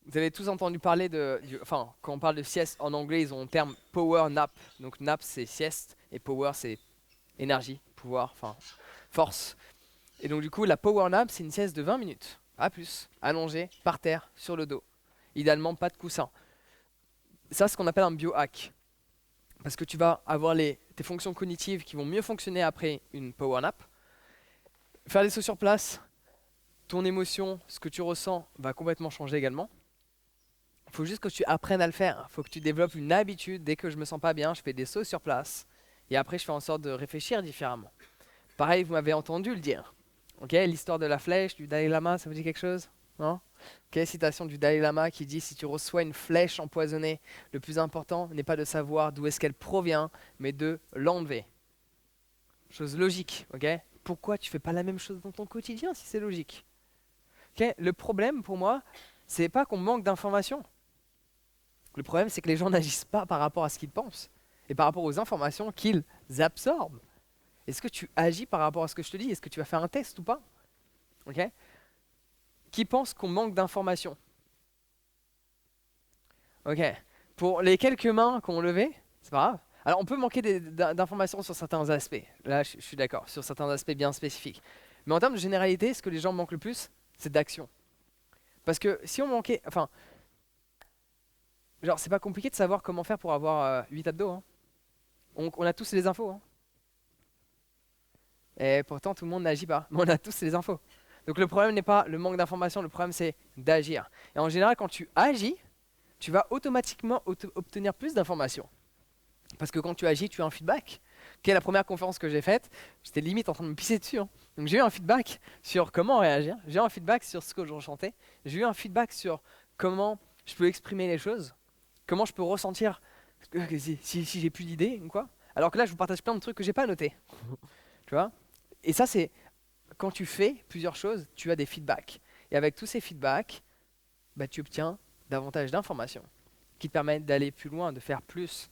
Vous avez tous entendu parler enfin, quand on parle de sieste en anglais, ils ont le terme power nap. Donc nap c'est sieste et power c'est énergie, pouvoir, enfin force. Et donc du coup, la power nap c'est une sieste de 20 minutes, pas plus, allongé, par terre, sur le dos. Idéalement pas de coussin. Ça, c'est ce qu'on appelle un biohack. Parce que tu vas avoir tes fonctions cognitives qui vont mieux fonctionner après une power nap. Faire des sauts sur place, ton émotion, ce que tu ressens va complètement changer également. Il faut juste que tu apprennes à le faire. Il faut que tu développes une habitude. Dès que je me sens pas bien, je fais des sauts sur place. Et après, je fais en sorte de réfléchir différemment. Pareil, vous m'avez entendu le dire. Ok, l'histoire de la flèche du Dalai Lama, ça vous dit quelque chose? Non? Ok, citation du Dalai Lama qui dit: si tu reçois une flèche empoisonnée, le plus important n'est pas de savoir d'où est-ce qu'elle provient, mais de l'enlever. Chose logique, ok? Pourquoi tu fais pas la même chose dans ton quotidien si c'est logique? Ok, le problème pour moi, c'est pas qu'on manque d'informations. Le problème, c'est que les gens n'agissent pas par rapport à ce qu'ils pensent et par rapport aux informations qu'ils absorbent. Est-ce que tu agis par rapport à ce que je te dis? Est-ce que tu vas faire un test ou pas? Ok? Qui pense qu'on manque d'informations? Ok. Pour les quelques mains qu'on levé, c'est pas grave. Alors, on peut manquer d'informations sur certains aspects. Là, je suis d'accord, sur certains aspects bien spécifiques. Mais en termes de généralité, ce que les gens manquent le plus, c'est d'action. Parce que si on manquait. Enfin, genre, c'est pas compliqué de savoir comment faire pour avoir 8 abdos, hein. On a tous les infos, hein. Et pourtant, tout le monde n'agit pas. Mais on a tous les infos. Donc le problème n'est pas le manque d'information, le problème c'est d'agir. Et en général, quand tu agis, tu vas automatiquement obtenir plus d'informations. Parce que quand tu agis, tu as un feedback. Quelle est la première conférence que j'ai faite? J'étais limite en train de me pisser dessus, hein. Donc j'ai eu un feedback sur comment réagir. J'ai eu un feedback sur ce que je ressentais. J'ai eu un feedback sur comment je peux exprimer les choses. Comment je peux ressentir si j'ai plus d'idées ou quoi. Alors que là, je vous partage plein de trucs que j'ai pas notés. Tu vois? Et ça, c'est quand tu fais plusieurs choses, tu as des feedbacks. Et avec tous ces feedbacks, bah, tu obtiens davantage d'informations qui te permettent d'aller plus loin, de faire plus.